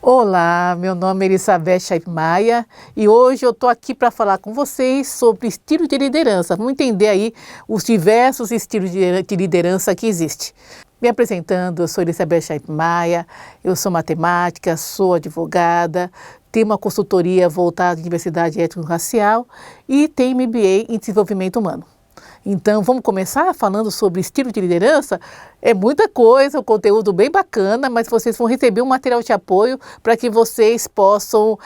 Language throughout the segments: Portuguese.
Olá, meu nome é Elizabeth Chaip Maia e hoje eu estou aqui para falar com vocês sobre estilo de liderança. Vamos entender aí os diversos estilos de liderança que existem. Me apresentando, eu sou Elizabeth Chaip Maia, eu sou matemática, sou advogada, tenho uma consultoria voltada à diversidade étnico-racial e tenho MBA em desenvolvimento humano. Então, vamos começar falando sobre estilo de liderança? É muita coisa, um conteúdo bem bacana, mas vocês vão receber um material de apoio para que vocês possam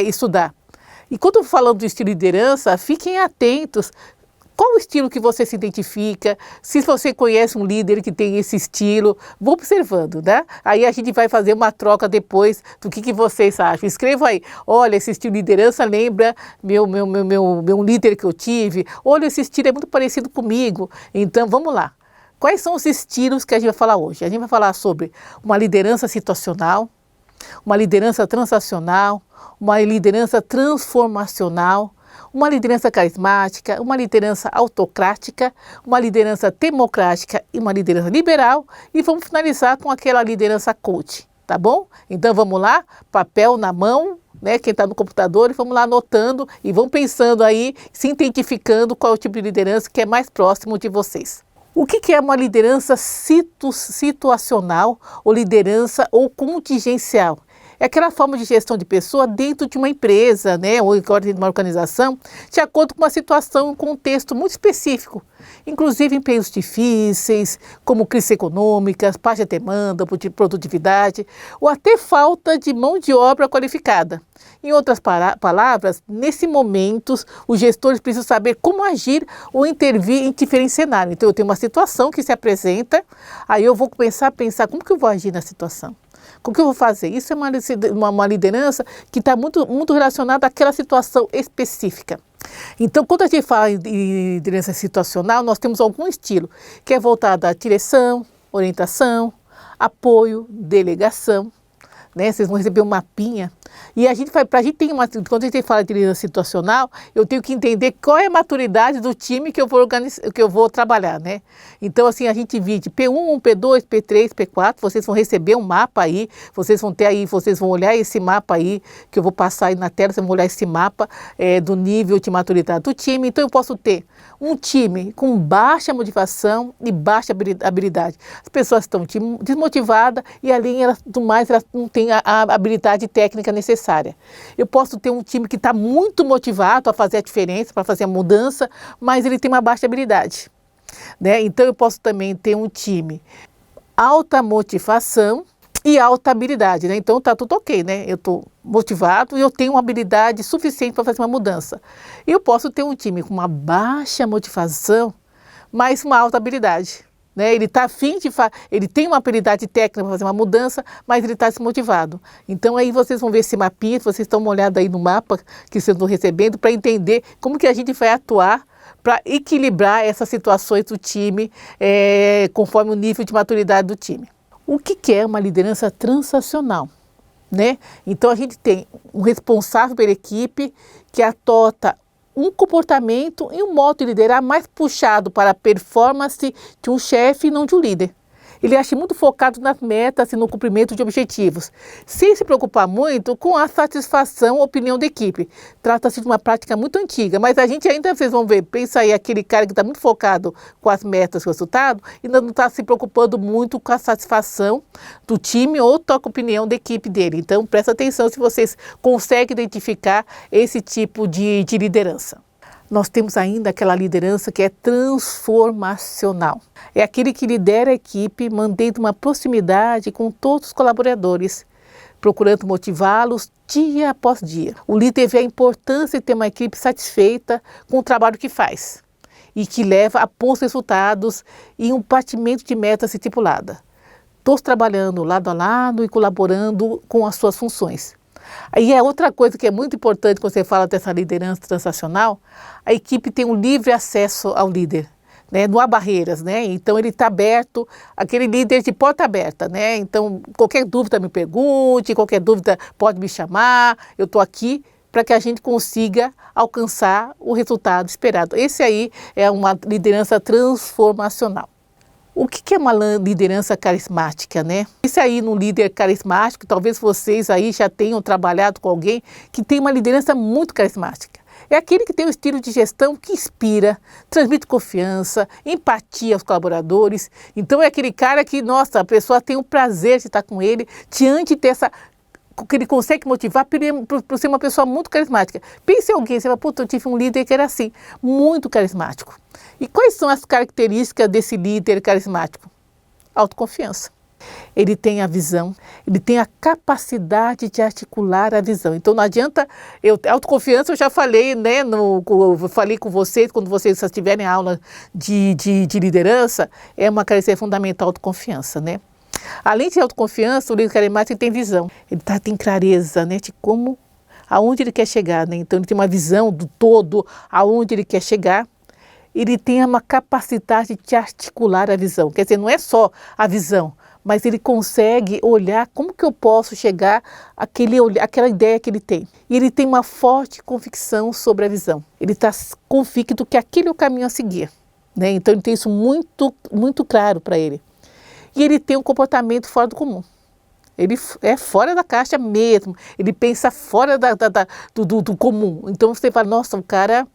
estudar. E quando falando do estilo de liderança, fiquem atentos. Qual o estilo que você se identifica? Se você conhece um líder que tem esse estilo, vou observando, né? Aí a gente vai fazer uma troca depois do que vocês acham. Escrevam aí, olha, esse estilo de liderança lembra meu líder que eu tive. Olha, esse estilo é muito parecido comigo. Então, vamos lá. Quais são os estilos que a gente vai falar hoje? A gente vai falar sobre uma liderança situacional, uma liderança transacional, uma liderança transformacional, uma liderança carismática, uma liderança autocrática, uma liderança democrática e uma liderança liberal. E vamos finalizar com aquela liderança coach, tá bom? Então vamos lá, papel na mão, né? Quem está no computador, vamos lá anotando e vão pensando aí, se identificando qual é o tipo de liderança que é mais próximo de vocês. O que é uma liderança situacional ou liderança ou contingencial? É aquela forma de gestão de pessoa dentro de uma empresa, né, ou dentro de uma organização, de acordo com uma situação, um contexto muito específico. Inclusive em períodos difíceis, como crise econômica, baixa demanda, produtividade, ou até falta de mão de obra qualificada. Em outras palavras, nesse momento, os gestores precisam saber como agir ou intervir em diferentes cenários. Então, eu tenho uma situação que se apresenta, aí eu vou começar a pensar como que eu vou agir na situação. Como que eu vou fazer? Isso é uma liderança que está muito relacionada àquela situação específica. Então, quando a gente fala em liderança situacional, nós temos algum estilo que é voltado à direção, orientação, apoio, delegação. Né? Vocês vão receber um mapinha. E para a gente ter quando a gente fala de liderança situacional, eu tenho que entender qual é a maturidade do time que eu vou trabalhar, né? Então, assim, a gente divide P1, P2, P3, P4, vocês vão receber um mapa aí, vocês vão olhar esse mapa aí, que eu vou passar aí na tela, vocês vão olhar esse mapa do nível de maturidade do time. Então, eu posso ter um time com baixa motivação e baixa habilidade. As pessoas estão desmotivadas e, além do mais, elas não têm a habilidade técnica necessária. Eu posso ter um time que está muito motivado a fazer a diferença, para fazer a mudança, mas ele tem uma baixa habilidade. Né? Então, eu posso também ter um time alta motivação e alta habilidade, né? Então tá tudo ok, né? Eu estou motivado e eu tenho uma habilidade suficiente para fazer uma mudança. E eu posso ter um time com uma baixa motivação, mas uma alta habilidade, né? Ele está afim ele tem uma habilidade técnica para fazer uma mudança, mas ele está desmotivado. Então aí vocês vão ver esse mapinha, vocês estão uma olhada aí no mapa que vocês estão recebendo para entender como que a gente vai atuar para equilibrar essas situações do time conforme o nível de maturidade do time. O que é uma liderança transacional? Né? Então, a gente tem um responsável pela equipe que adota um comportamento e um modo de liderar mais puxado para a performance de um chefe e não de um líder. Ele acha muito focado nas metas e no cumprimento de objetivos, sem se preocupar muito com a satisfação ou opinião da equipe. Trata-se de uma prática muito antiga, mas a gente ainda, vocês vão ver, pensa aí, aquele cara que está muito focado com as metas e o resultado, ainda não está se preocupando muito com a satisfação do time ou com a opinião da equipe dele. Então, presta atenção se vocês conseguem identificar esse tipo de liderança. Nós temos ainda aquela liderança que é transformacional. É aquele que lidera a equipe, mantendo uma proximidade com todos os colaboradores, procurando motivá-los dia após dia. O líder vê a importância de ter uma equipe satisfeita com o trabalho que faz e que leva a bons resultados e um batimento de metas estipuladas. Todos trabalhando lado a lado e colaborando com as suas funções. Aí é outra coisa que é muito importante quando você fala dessa liderança transacional, a equipe tem um livre acesso ao líder, né? Não há barreiras, né? Então ele está aberto, aquele líder de porta aberta, né? Então qualquer dúvida me pergunte, qualquer dúvida pode me chamar, eu estou aqui para que a gente consiga alcançar o resultado esperado. Esse aí é uma liderança transformacional. O que é uma liderança carismática, né? Isso aí no líder carismático, talvez vocês aí já tenham trabalhado com alguém que tem uma liderança muito carismática. É aquele que tem um estilo de gestão que inspira, transmite confiança, empatia aos colaboradores. Então é aquele cara que, nossa, a pessoa tem o prazer de estar com ele, diante dessa, que ele consegue motivar por ser uma pessoa muito carismática. Pense em alguém, você fala, puta, eu tive um líder que era assim, muito carismático. E quais são as características desse líder carismático? Autoconfiança. Ele tem a visão, ele tem a capacidade de articular a visão. Então não adianta, autoconfiança eu já falei, né, eu falei com vocês, quando vocês tiverem aula de liderança, é uma característica fundamental, autoconfiança, né? Além de autoconfiança, o líder carismático tem visão, ele tem clareza, né, de como, aonde ele quer chegar, né? Então ele tem uma visão do todo, aonde ele quer chegar. Ele tem uma capacidade de articular a visão, quer dizer, não é só a visão, mas ele consegue olhar como que eu posso chegar àquela ideia que ele tem. E ele tem uma forte convicção sobre a visão. Ele está convicto que aquele é o caminho a seguir, né? Então ele tem isso muito, muito claro para ele. E ele tem um comportamento fora do comum. Ele é fora da caixa mesmo. Ele pensa fora do comum. Então você fala, nossa, o cara...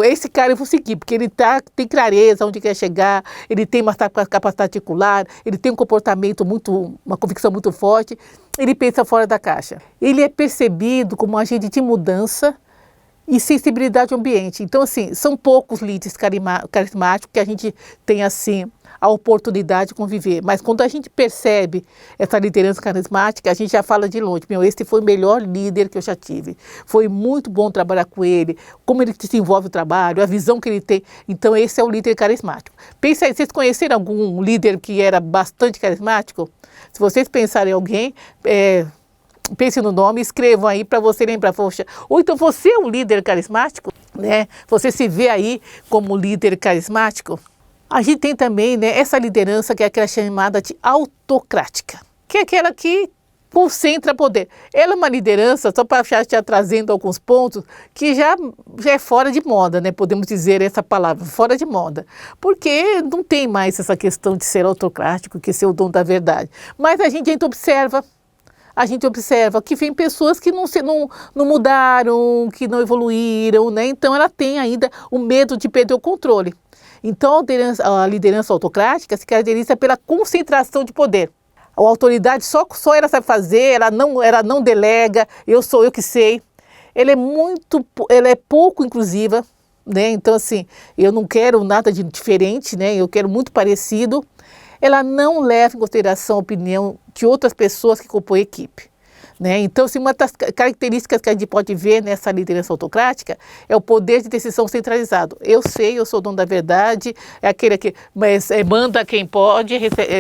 esse cara eu vou seguir, porque ele tem clareza onde quer chegar, ele tem uma capacidade articular, ele tem um comportamento uma convicção muito forte, ele pensa fora da caixa. Ele é percebido como um agente de mudança e sensibilidade ao ambiente. Então, assim, são poucos líderes carismáticos que a gente tem, assim, a oportunidade de conviver. Mas quando a gente percebe essa liderança carismática, a gente já fala de longe. Esse foi o melhor líder que eu já tive. Foi muito bom trabalhar com ele, como ele desenvolve o trabalho, a visão que ele tem. Então, esse é o líder carismático. Pensa aí, vocês conheceram algum líder que era bastante carismático? Se vocês pensarem em alguém... pense no nome, escrevam aí para você lembrar. Poxa, ou então você é um líder carismático, né? Você se vê aí como líder carismático. A gente tem também, né, essa liderança que é aquela chamada de autocrática, que é aquela que concentra poder. Ela é uma liderança, só para já trazendo alguns pontos, que já é fora de moda, né? Podemos dizer essa palavra, fora de moda. Porque não tem mais essa questão de ser autocrático, que ser o dono da verdade. Mas a gente observa que vem pessoas que não mudaram, que não evoluíram, né? Então ela tem ainda o medo de perder o controle. Então a liderança autocrática se caracteriza pela concentração de poder. A autoridade só ela sabe fazer, ela não delega, sou eu que sei. Ela é pouco inclusiva, né? Então assim, eu não quero nada de diferente, né? Eu quero muito parecido. Ela não leva em consideração a opinião de outras pessoas que compõem a equipe, né? Então, assim, uma das características que a gente pode ver nessa liderança autocrática é o poder de decisão centralizado. Eu sei, eu sou dono da verdade, é aquele que manda quem pode,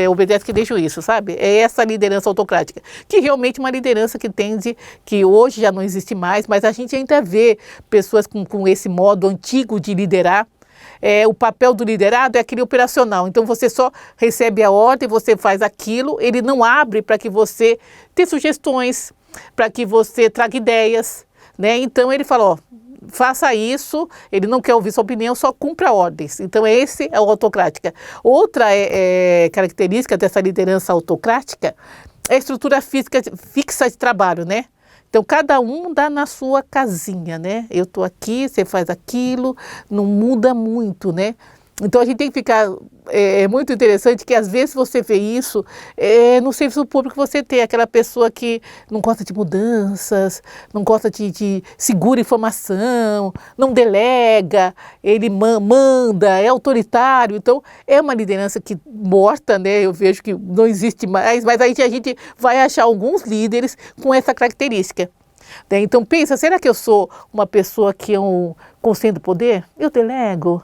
obedece quem tem juízo, sabe? É essa liderança autocrática, que realmente é uma liderança que hoje já não existe mais, mas a gente ainda vê pessoas com esse modo antigo de liderar. O papel do liderado é aquele operacional, então você só recebe a ordem, você faz aquilo, ele não abre para que você dê sugestões, para que você traga ideias, né? Então ele fala, ó, faça isso, ele não quer ouvir sua opinião, só cumpra ordens. Então esse é o autocrática. Outra característica dessa liderança autocrática é a estrutura fixa de trabalho, né? Então, cada um dá na sua casinha, né? Eu estou aqui, você faz aquilo, não muda muito, né? Então, a gente tem que ficar... É muito interessante que, às vezes, você vê isso no serviço público, você tem aquela pessoa que não gosta de mudanças, não gosta de segura informação, não delega, ele manda, é autoritário. Então, é uma liderança que morta, né? Eu vejo que não existe mais, mas aí a gente vai achar alguns líderes com essa característica. Né? Então, pensa, será que eu sou uma pessoa que eu concentro poder? Eu delego?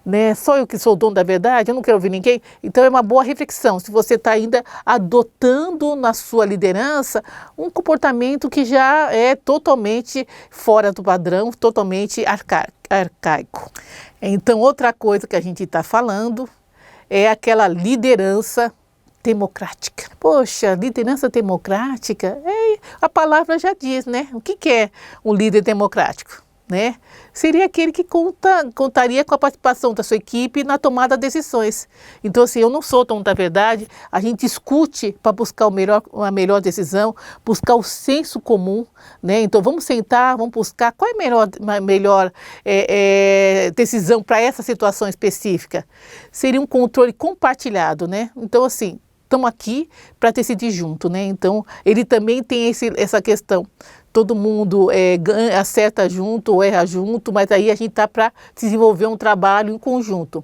Né? Só eu que sou o dono da verdade, eu não quero ouvir ninguém. Então é uma boa reflexão, se você está ainda adotando na sua liderança um comportamento que já é totalmente fora do padrão, totalmente arcaico. Então outra coisa que a gente está falando é aquela liderança democrática. Poxa, liderança democrática, a palavra já diz, né? O que é um líder democrático? né, seria aquele que contaria com a participação da sua equipe na tomada de decisões. Então, assim, eu não sou dono da verdade, a gente discute para buscar a melhor decisão, buscar o senso comum, né? Então, vamos sentar, vamos buscar qual é a melhor decisão para essa situação específica. Seria um controle compartilhado, né? Então, assim, estamos aqui para decidir junto, né? Então, ele também tem essa questão. Todo mundo acerta junto ou erra junto, mas aí a gente está para desenvolver um trabalho em conjunto.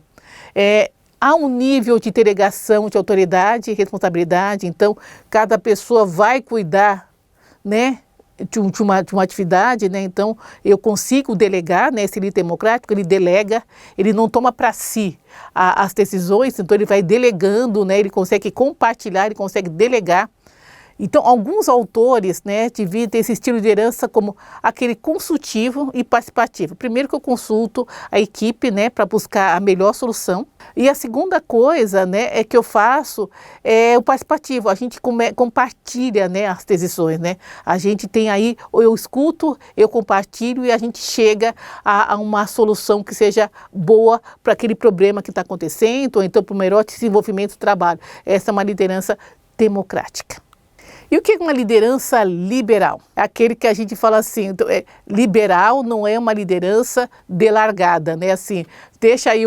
Há um nível de delegação de autoridade e responsabilidade, então cada pessoa vai cuidar, né, de uma atividade, né? Então eu consigo delegar, né? Esse líder democrático, ele delega, ele não toma para si as decisões, então ele vai delegando, né? Ele consegue compartilhar, ele consegue delegar. Então, alguns autores, né, dividem esse estilo de liderança como aquele consultivo e participativo. Primeiro que eu consulto a equipe, né, para buscar a melhor solução. E a segunda coisa, né, que eu faço é o participativo. A gente compartilha, né, as decisões, né. A gente tem aí, eu escuto, eu compartilho e a gente chega a uma solução que seja boa para aquele problema que está acontecendo, ou então para o melhor desenvolvimento do trabalho. Essa é uma liderança democrática. E o que é uma liderança liberal? É aquele que a gente fala assim, liberal não é uma liderança delargada, né? Assim, deixa aí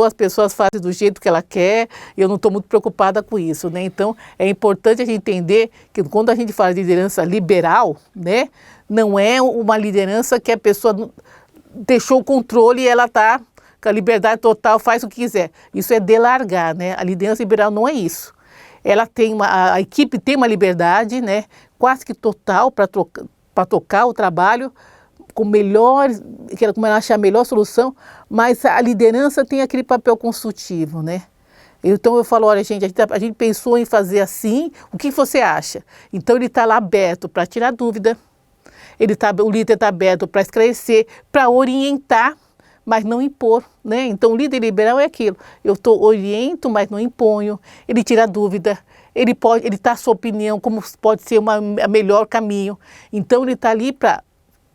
as pessoas fazem do jeito que ela quer, e eu não estou muito preocupada com isso, né? Então, é importante a gente entender que quando a gente fala de liderança liberal, né, não é uma liderança que a pessoa deixou o controle e ela está com a liberdade total, faz o que quiser. Isso é delargar, né? A liderança liberal não é isso. A equipe tem uma liberdade, né, quase que total para tocar o trabalho como ela achar a melhor solução, mas a liderança tem aquele papel consultivo, né? Então eu falo, olha gente, a gente pensou em fazer assim, o que você acha? Então ele está lá aberto para tirar dúvida, o líder está aberto para esclarecer, para orientar, mas não impor, né? Então, o líder liberal é aquilo. Eu oriento, mas não imponho. Ele tira dúvida. Ele dá a sua opinião, como pode ser o melhor caminho. Então, ele está ali para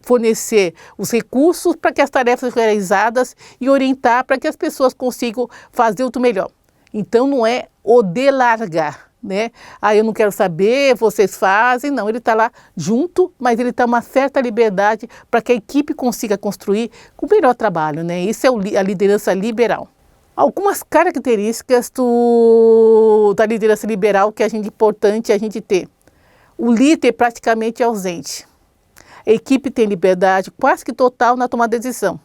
fornecer os recursos para que as tarefas sejam realizadas e orientar para que as pessoas consigam fazer o melhor. Então, não é o delargar, né? Eu não quero saber, vocês fazem. Não, ele está lá junto, mas ele está uma certa liberdade para que a equipe consiga construir o melhor trabalho, né? Isso é a liderança liberal. Algumas características da liderança liberal que é importante a gente ter. O líder praticamente é ausente. A equipe tem liberdade quase que total na tomada de decisão.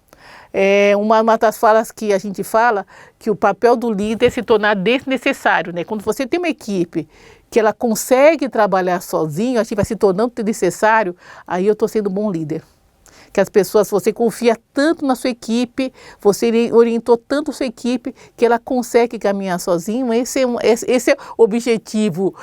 Uma das falas que a gente fala que o papel do líder é se tornar desnecessário, né? Quando você tem uma equipe que ela consegue trabalhar sozinho, a gente vai se tornando desnecessário, aí eu estou sendo um bom líder. Que as pessoas, você confia tanto na sua equipe, você orientou tanto a sua equipe que ela consegue caminhar sozinho. Esse é o objetivo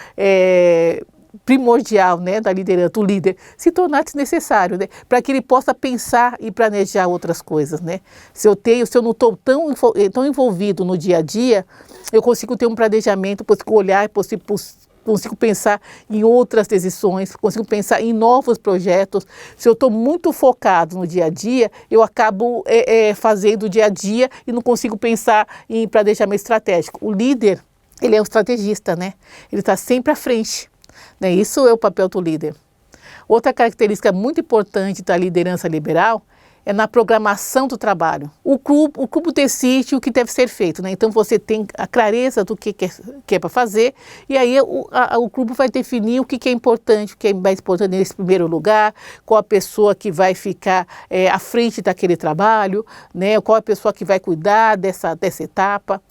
primordial, né, da liderança, do líder, se tornar desnecessário, né, para que ele possa pensar e planejar outras coisas, né. Se eu não estou tão envolvido no dia a dia, eu consigo ter um planejamento, consigo olhar, consigo pensar em outras decisões, consigo pensar em novos projetos. Se eu estou muito focado no dia a dia, eu acabo fazendo o dia a dia e não consigo pensar em planejamento estratégico. O líder, ele é um estrategista, né, ele está sempre à frente. Isso é o papel do líder. Outra característica muito importante da liderança liberal é na programação do trabalho. O grupo decide o que deve ser feito, né? Então você tem a clareza do que é para fazer e aí o grupo vai definir o que é importante, o que é mais importante nesse primeiro lugar, qual a pessoa que vai ficar à frente daquele trabalho, né? Qual a pessoa que vai cuidar dessa etapa.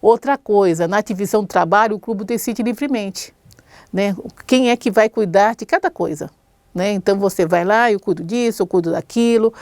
Outra coisa, na divisão do trabalho, o grupo decide livremente, né? Quem é que vai cuidar de cada coisa, né? Então você vai lá, eu cuido disso, eu cuido daquilo,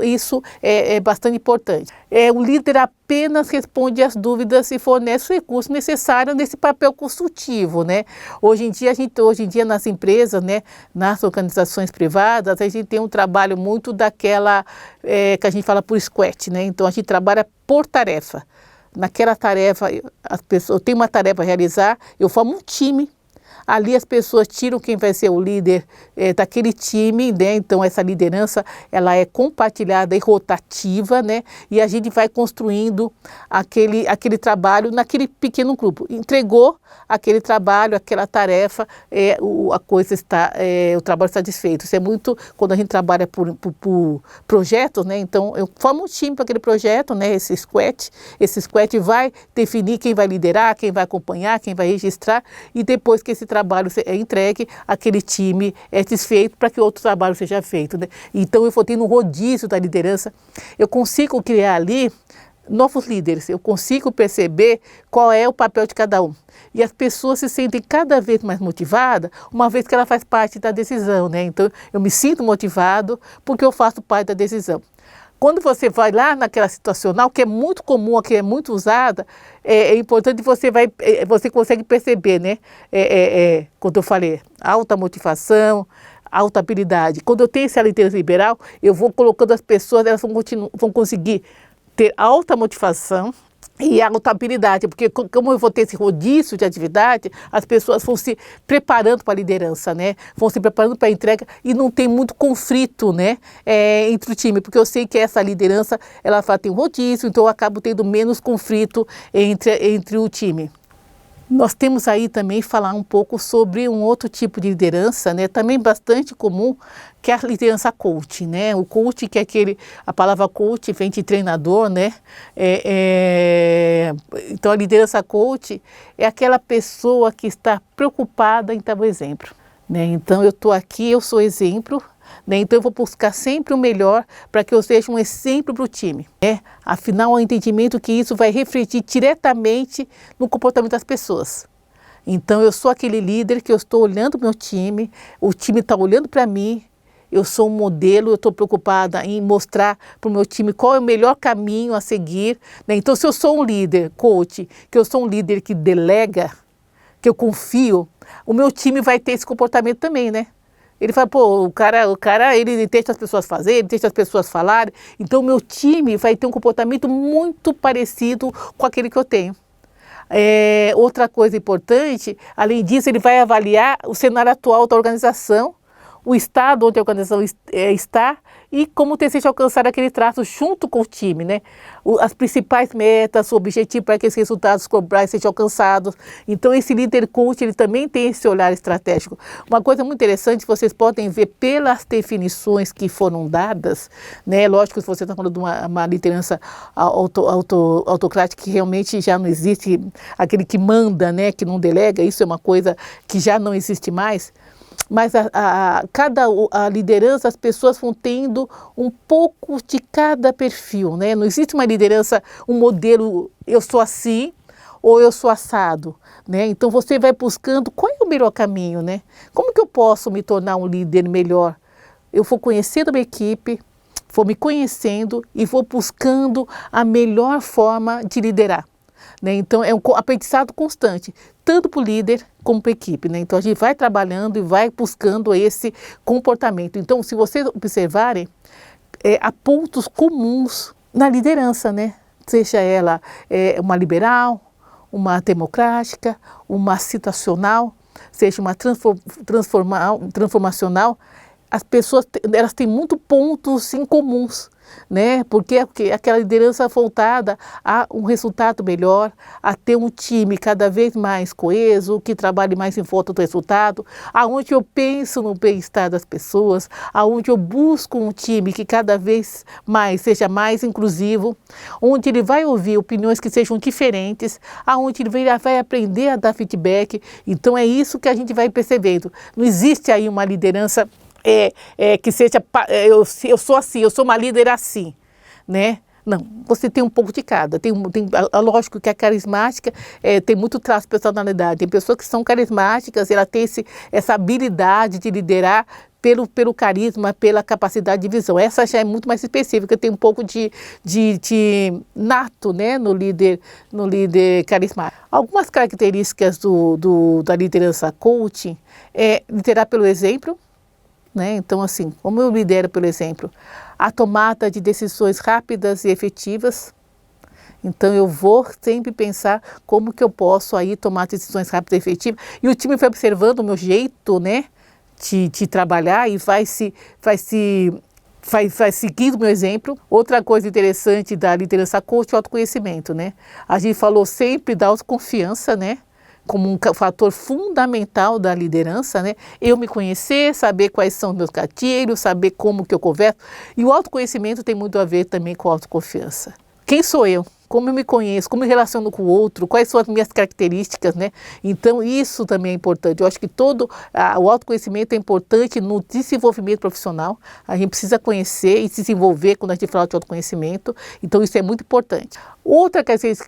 isso é bastante importante. O líder apenas responde às dúvidas e fornece os recursos necessários nesse papel consultivo, né? Hoje em dia nas empresas, né, nas organizações privadas, a gente tem um trabalho muito daquela que a gente fala por squad, né? Então a gente trabalha por tarefa. Naquela tarefa, eu tenho uma tarefa a realizar, eu formo um time. Ali as pessoas tiram quem vai ser o líder daquele time, né? Então essa liderança ela é compartilhada e rotativa, né? E a gente vai construindo aquele trabalho naquele pequeno grupo. Entregou aquele trabalho, aquela tarefa, o trabalho está desfeito. Isso é muito quando a gente trabalha por projetos, né? Então eu formo um time para aquele projeto, né? Esse squad vai definir quem vai liderar, quem vai acompanhar, quem vai registrar, e depois que esse trabalho é entregue, aquele time é desfeito para que outro trabalho seja feito, né? Então eu vou tendo um rodízio da liderança, eu consigo criar ali novos líderes, eu consigo perceber qual é o papel de cada um. E as pessoas se sentem cada vez mais motivadas, uma vez que ela faz parte da decisão, né? Então eu me sinto motivado porque eu faço parte da decisão. Quando você vai lá naquela situacional, que é muito comum, que é muito usada, é importante você consegue perceber, né? Quando eu falei, alta motivação, alta habilidade. Quando eu tenho essa liderança liberal, eu vou colocando as pessoas, elas vão conseguir ter alta motivação e alta habilidade, porque como eu vou ter esse rodízio de atividade, as pessoas vão se preparando para a liderança, né? Vão se preparando para a entrega e não tem muito conflito, né? Entre o time, porque eu sei que essa liderança, ela tem um rodízio, então eu acabo tendo menos conflito entre o time. Nós temos aí também falar um pouco sobre um outro tipo de liderança, né? Também bastante comum, que é a liderança coach, né? O coach, que é a palavra coach vem de treinador, né? Então a liderança coach é aquela pessoa que está preocupada em dar o exemplo, né? Então eu estou aqui, eu sou exemplo, né? Então eu vou buscar sempre o melhor para que eu seja um exemplo para o time, né? Afinal, o entendimento que isso vai refletir diretamente no comportamento das pessoas. Então eu sou aquele líder que eu estou olhando para o meu time, o time está olhando para mim, eu sou um modelo, eu estou preocupada em mostrar para o meu time qual é o melhor caminho a seguir, né? Então se eu sou um líder coach, que eu sou um líder que delega, que eu confio, o meu time vai ter esse comportamento também, né? Ele fala, pô, o cara, ele deixa as pessoas fazerem, ele deixa as pessoas falarem. Então, o meu time vai ter um comportamento muito parecido com aquele que eu tenho. Outra coisa importante, além disso, ele vai avaliar o cenário atual da organização, o estado onde a organização está e como deseja alcançar aquele traço junto com o time, né? As principais metas, o objetivo para que esses resultados globais sejam alcançados. Então, esse líder coach, ele também tem esse olhar estratégico. Uma coisa muito interessante, vocês podem ver pelas definições que foram dadas, né? Lógico, se você está falando de uma liderança autocrática que realmente já não existe, aquele que manda, né? Que não delega, isso é uma coisa que já não existe mais. Mas a liderança, as pessoas vão tendo um pouco de cada perfil, né? Não existe uma liderança, um modelo, eu sou assim ou eu sou assado, né? Então você vai buscando qual é o melhor caminho, né? Como que eu posso me tornar um líder melhor? Eu vou conhecendo a minha equipe, vou me conhecendo e vou buscando a melhor forma de liderar, né? Então é um aprendizado constante, tanto para o líder como para a equipe, né? Então a gente vai trabalhando e vai buscando esse comportamento. Então, se vocês observarem, há pontos comuns na liderança, né? Seja ela uma liberal, uma democrática, uma situacional, seja uma transformacional, as pessoas elas têm muitos pontos em comuns, né? Porque aquela liderança voltada a um resultado melhor, a ter um time cada vez mais coeso, que trabalhe mais em volta do resultado, aonde eu penso no bem-estar das pessoas, aonde eu busco um time que cada vez mais seja mais inclusivo, onde ele vai ouvir opiniões que sejam diferentes, aonde ele vai aprender a dar feedback. Então é isso que a gente vai percebendo. Não existe aí uma liderança que seja, eu sou assim, eu sou uma líder assim, né? Não, você tem um pouco de cada. Lógico que a carismática tem muito traço de personalidade. Tem pessoas que são carismáticas, ela tem essa habilidade de liderar pelo carisma, pela capacidade de visão. Essa já é muito mais específica, tem um pouco de nato, né, no líder carismático. Algumas características da liderança coaching é liderar pelo exemplo, né? Então, assim, como eu lidero pelo exemplo, a tomada de decisões rápidas e efetivas. Então eu vou sempre pensar como que eu posso aí tomar decisões rápidas e efetivas. E o time vai observando o meu jeito, né, de trabalhar e vai seguindo o meu exemplo. Outra coisa interessante da liderança coach é o autoconhecimento, né? A gente falou sempre da autoconfiança, né? Como um fator fundamental da liderança, né? Eu me conhecer, saber quais são os meus gatilhos, saber como que eu converso. E o autoconhecimento tem muito a ver também com a autoconfiança. Quem sou eu? Como eu me conheço? Como me relaciono com o outro? Quais são as minhas características, né? Então, isso também é importante. Eu acho que o autoconhecimento é importante no desenvolvimento profissional. A gente precisa conhecer e se desenvolver quando a gente fala de autoconhecimento. Então, isso é muito importante. Outra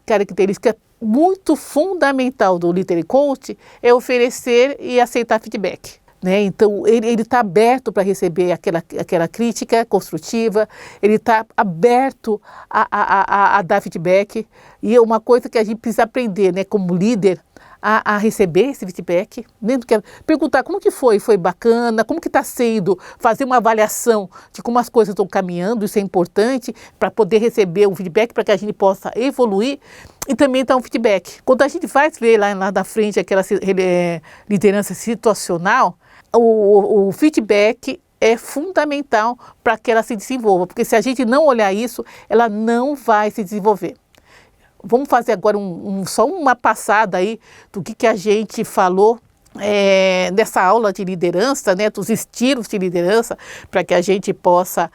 característica muito fundamental do líder coach é oferecer e aceitar feedback. Né? Então, ele está aberto para receber aquela crítica construtiva, ele está aberto a dar feedback. E é uma coisa que a gente precisa aprender, né, como líder, a receber esse feedback. Né? Perguntar como que foi bacana, como que está sendo, fazer uma avaliação de como as coisas estão caminhando, isso é importante para poder receber um feedback, para que a gente possa evoluir. E também dar um feedback. Quando a gente vai ver lá da frente aquela liderança situacional, o feedback é fundamental para que ela se desenvolva, porque se a gente não olhar isso, ela não vai se desenvolver. Vamos fazer agora só uma passada aí do que a gente falou nessa aula de liderança, né, dos estilos de liderança, para que a gente possa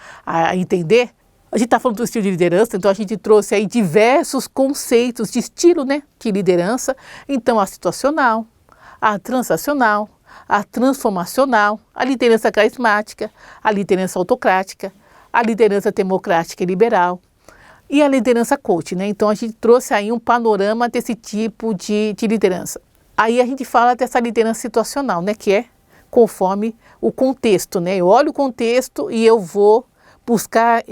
entender. A gente está falando do estilo de liderança, então a gente trouxe aí diversos conceitos de estilo, né, de liderança. Então, a situacional, a transacional, a transformacional, a liderança carismática, a liderança autocrática, a liderança democrática e liberal e a liderança coach, né? Então, a gente trouxe aí um panorama desse tipo de liderança. Aí a gente fala dessa liderança situacional, né, que é conforme o contexto, né? Eu olho o contexto e eu vou buscar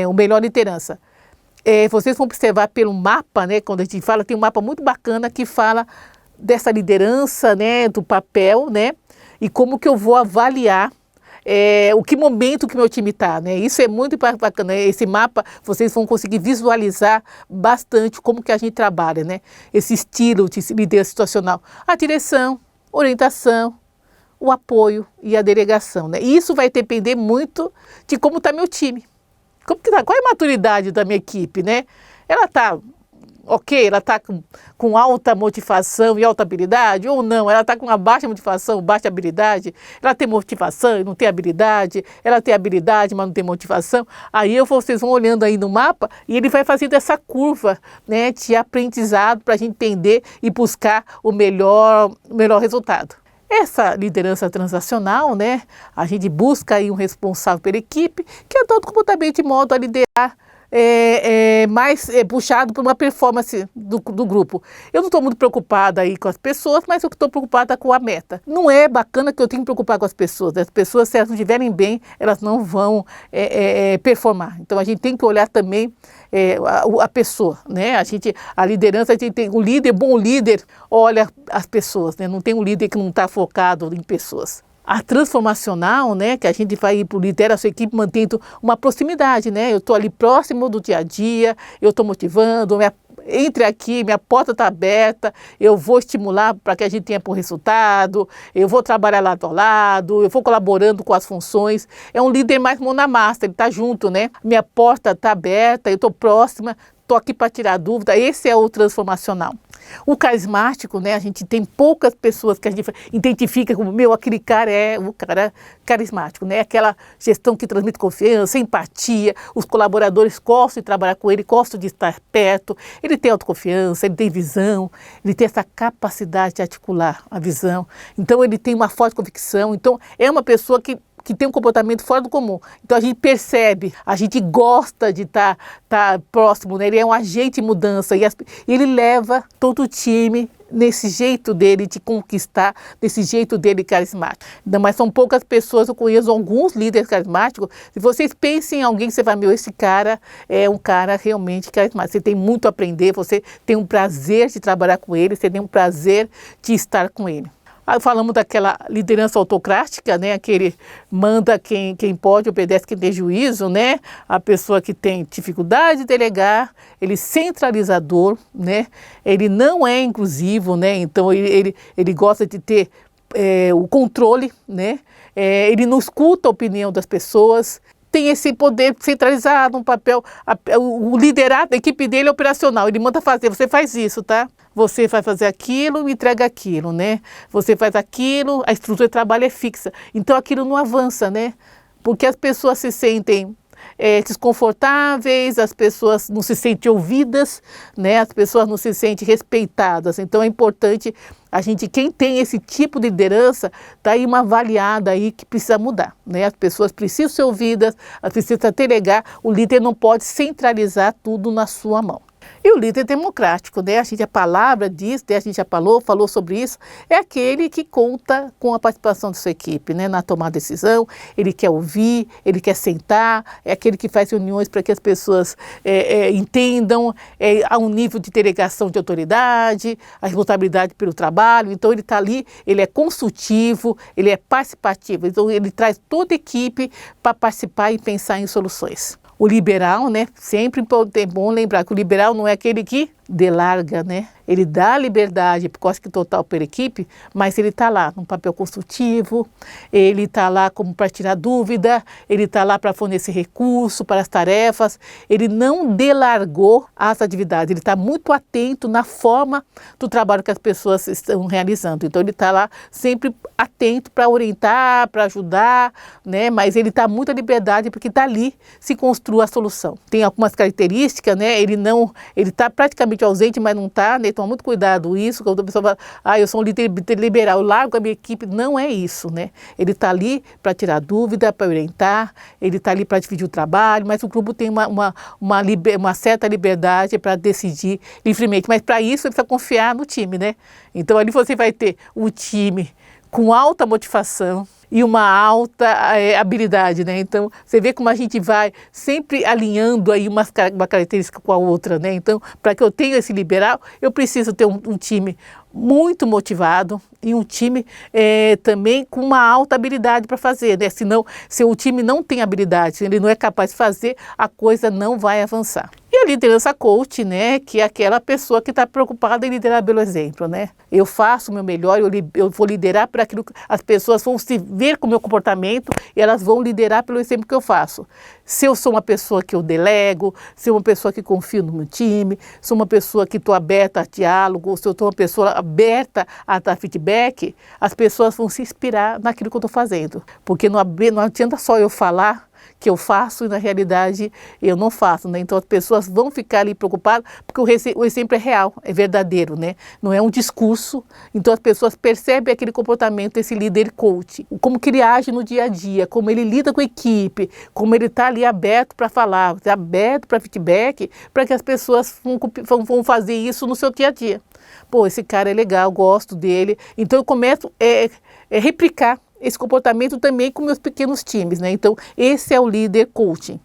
o melhor liderança. Vocês vão observar pelo mapa, né, quando a gente fala, tem um mapa muito bacana que fala dessa liderança, né, do papel, né, e como que eu vou avaliar o que momento que meu time está, né? Isso é muito bacana. Esse mapa vocês vão conseguir visualizar bastante como que a gente trabalha, né? Esse estilo de liderança situacional, a direção, orientação, o apoio e a delegação, né? E isso vai depender muito de como está meu time. Como que tá? Qual é a maturidade da minha equipe, né? Ela está ok? Ela está com alta motivação e alta habilidade ou não? Ela está com uma baixa motivação, baixa habilidade? Ela tem motivação e não tem habilidade? Ela tem habilidade, mas não tem motivação? Aí vocês vão olhando aí no mapa e ele vai fazendo essa curva, né, de aprendizado para a gente entender e buscar o melhor resultado. Essa liderança transacional, né, a gente busca aí um responsável pela equipe que atua completamente de modo a liderar mais puxado por uma performance do grupo. Eu não estou muito preocupada aí com as pessoas, mas eu estou preocupada com a meta. Não é bacana que eu tenho que preocupar com as pessoas. As pessoas, se elas não estiverem bem, elas não vão performar. Então, a gente tem que olhar também a pessoa, né? A liderança, a gente tem bom líder olha as pessoas, né? Não tem um líder que não está focado em pessoas. A transformacional, né, que a gente vai lidera a sua equipe mantendo uma proximidade, né? Eu estou ali próximo do dia a dia, eu estou motivando, entre aqui, minha porta está aberta, eu vou estimular para que a gente tenha bom resultado, eu vou trabalhar lado a lado, eu vou colaborando com as funções. É um líder mais mão na massa, ele está junto, né? Minha porta está aberta, eu estou próxima, estou aqui para tirar dúvida. Esse é o transformacional. O carismático, né, a gente tem poucas pessoas que a gente identifica como, aquele cara é o cara carismático, né, aquela gestão que transmite confiança, empatia, os colaboradores gostam de trabalhar com ele, gostam de estar perto, ele tem autoconfiança, ele tem visão, ele tem essa capacidade de articular a visão, então ele tem uma forte convicção, então é uma pessoa que tem um comportamento fora do comum. Então a gente percebe, a gente gosta de estar próximo, né? Ele é um agente de mudança e ele leva todo o time nesse jeito dele de conquistar, nesse jeito dele carismático. Mas são poucas pessoas, eu conheço alguns líderes carismáticos. Se vocês pensem em alguém que você vai, esse cara é um cara realmente carismático. Você tem muito a aprender, você tem um prazer de trabalhar com ele, você tem um prazer de estar com ele. Aí falamos daquela liderança autocrática, né? Aquele manda quem pode, obedece quem tem juízo, né? A pessoa que tem dificuldade de delegar, ele centralizador, né? Ele não é inclusivo, né? Então ele gosta de ter o controle, né? Ele não escuta a opinião das pessoas. Tem esse poder centralizado, um papel, o liderado da equipe dele é operacional, ele manda fazer, você faz isso, tá? Você vai fazer aquilo, me entrega aquilo, né? Você faz aquilo, a estrutura de trabalho é fixa. Então aquilo não avança, né? Porque as pessoas se sentem desconfortáveis, as pessoas não se sentem ouvidas, né? As pessoas não se sentem respeitadas. Então é importante quem tem esse tipo de liderança, tá aí uma avaliada aí que precisa mudar, né? As pessoas precisam ser ouvidas, elas precisam delegar, o líder não pode centralizar tudo na sua mão. E o líder democrático, né? A palavra diz, né? A gente já falou sobre isso, é aquele que conta com a participação da sua equipe, né? Na tomada de decisão, ele quer ouvir, ele quer sentar, é aquele que faz reuniões para que as pessoas entendam, há um nível de delegação de autoridade, a responsabilidade pelo trabalho, então ele está ali, ele é consultivo, ele é participativo, então ele traz toda a equipe para participar e pensar em soluções. O liberal, né? Sempre é bom lembrar que o liberal não é aquele que delarga, né? Ele dá liberdade, quase que total para a equipe, mas ele está lá num papel consultivo, ele está lá como para tirar dúvida, ele está lá para fornecer recurso para as tarefas, ele não delargou as atividades, ele está muito atento na forma do trabalho que as pessoas estão realizando. Então ele está lá sempre atento para orientar, para ajudar, né? Mas ele está muito à liberdade porque está ali se construa a solução. Tem algumas características, né? Ele está praticamente ausente, mas não está, né? Toma muito cuidado isso, quando a pessoa fala, eu sou um líder liberal, eu largo a minha equipe, não é isso, né? Ele está ali para tirar dúvida, para orientar, ele está ali para dividir o trabalho, mas o grupo tem uma certa liberdade para decidir livremente, mas para isso ele precisa confiar no time, né? Então ali você vai ter um time com alta motivação e uma alta habilidade, né? Então, você vê como a gente vai sempre alinhando aí uma característica com a outra, né? Então, para que eu tenha esse liberal, eu preciso ter um time muito motivado e um time também com uma alta habilidade para fazer, né? Senão, se o time não tem habilidade, se ele não é capaz de fazer, a coisa não vai avançar. E a liderança coach, né, que é aquela pessoa que está preocupada em liderar pelo exemplo, né? Eu faço o meu melhor, eu vou liderar por aquilo que as pessoas vão se ver com o meu comportamento e elas vão liderar pelo exemplo que eu faço. Se eu sou uma pessoa que eu delego, se eu sou uma pessoa que confio no meu time, sou uma pessoa que estou aberta a diálogo, se eu estou uma pessoa aberta a dar feedback, as pessoas vão se inspirar naquilo que eu estou fazendo. Porque não adianta só eu falar que eu faço e na realidade eu não faço, né? Então as pessoas vão ficar ali preocupadas porque o exemplo é real, é verdadeiro, né? Não é um discurso, então as pessoas percebem aquele comportamento desse líder coach, como que ele age no dia a dia, como ele lida com a equipe, como ele está ali aberto para falar, aberto para feedback, para que as pessoas vão fazer isso no seu dia a dia. Pô, esse cara é legal, gosto dele, então eu começo a replicar esse comportamento também com meus pequenos times, né? Então, esse é o líder coaching.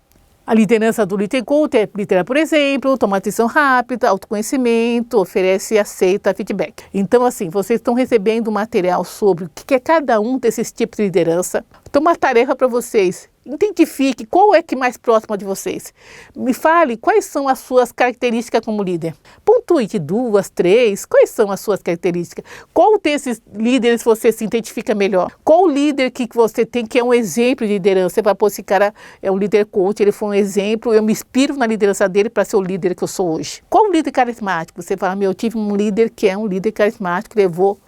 A liderança do líder coach é liderar, por exemplo, tomar decisão rápida, autoconhecimento, oferece e aceita feedback. Então, assim, vocês estão recebendo material sobre o que é cada um desses tipos de liderança. Então, uma tarefa para vocês. Identifique qual é que é mais próxima de vocês. Me fale quais são as suas características como líder. Pontue de 2, 3, quais são as suas características. Qual desses líderes você se identifica melhor? Qual líder que você tem que é um exemplo de liderança? Você vai pôr esse cara, é um líder coach, ele foi um exemplo, eu me inspiro na liderança dele para ser o líder que eu sou hoje. Qual líder carismático? Você fala, eu tive um líder que é um líder carismático, que levou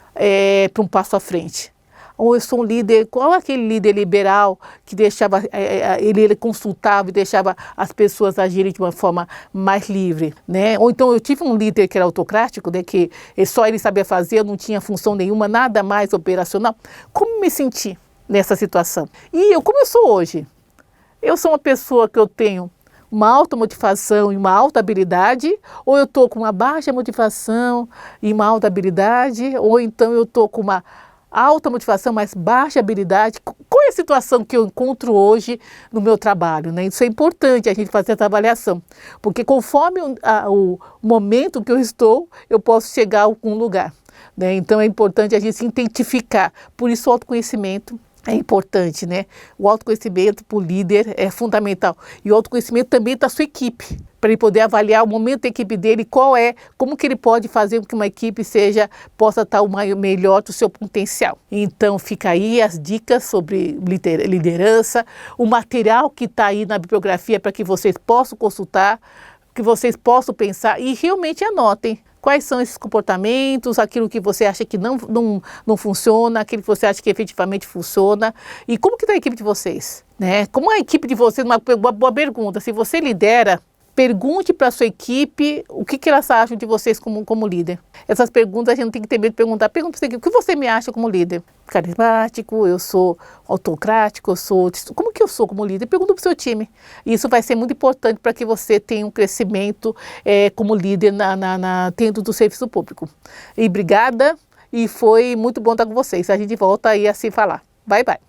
para um passo à frente. Ou eu sou um líder, qual é aquele líder liberal que deixava, ele consultava e deixava as pessoas agirem de uma forma mais livre, né? Ou então eu tive um líder que era autocrático, né, que só ele sabia fazer, não tinha função nenhuma, nada mais operacional. Como me senti nessa situação? E como eu sou hoje? Eu sou uma pessoa que eu tenho uma alta motivação e uma alta habilidade, ou eu estou com uma baixa motivação e uma alta habilidade, ou então eu estou com uma alta motivação, mas baixa habilidade. Qual é a situação que eu encontro hoje no meu trabalho, né? Isso é importante a gente fazer essa avaliação, porque conforme o momento que eu estou, eu posso chegar a algum lugar. né? Então é importante a gente se identificar, por isso o autoconhecimento é importante, né? O autoconhecimento para o líder é fundamental. E o autoconhecimento também da sua equipe, para ele poder avaliar o momento da equipe dele, como que ele pode fazer com que uma equipe possa estar o melhor do seu potencial. Então fica aí as dicas sobre liderança, o material que está aí na bibliografia para que vocês possam consultar, que vocês possam pensar e realmente anotem. Quais são esses comportamentos, aquilo que você acha que não funciona, aquilo que você acha que efetivamente funciona, e como que está a equipe de vocês, né? Como a equipe de vocês, uma boa pergunta, se você lidera, pergunte para a sua equipe o que elas acham de vocês como líder. Essas perguntas a gente não tem que ter medo de perguntar. Pergunta para a sua equipe, o que você me acha como líder? Carismático, eu sou autocrático, como que eu sou como líder? Pergunta para o seu time. Isso vai ser muito importante para que você tenha um crescimento como líder dentro do serviço público. E obrigada, e foi muito bom estar com vocês. A gente volta aí a se falar. Bye, bye.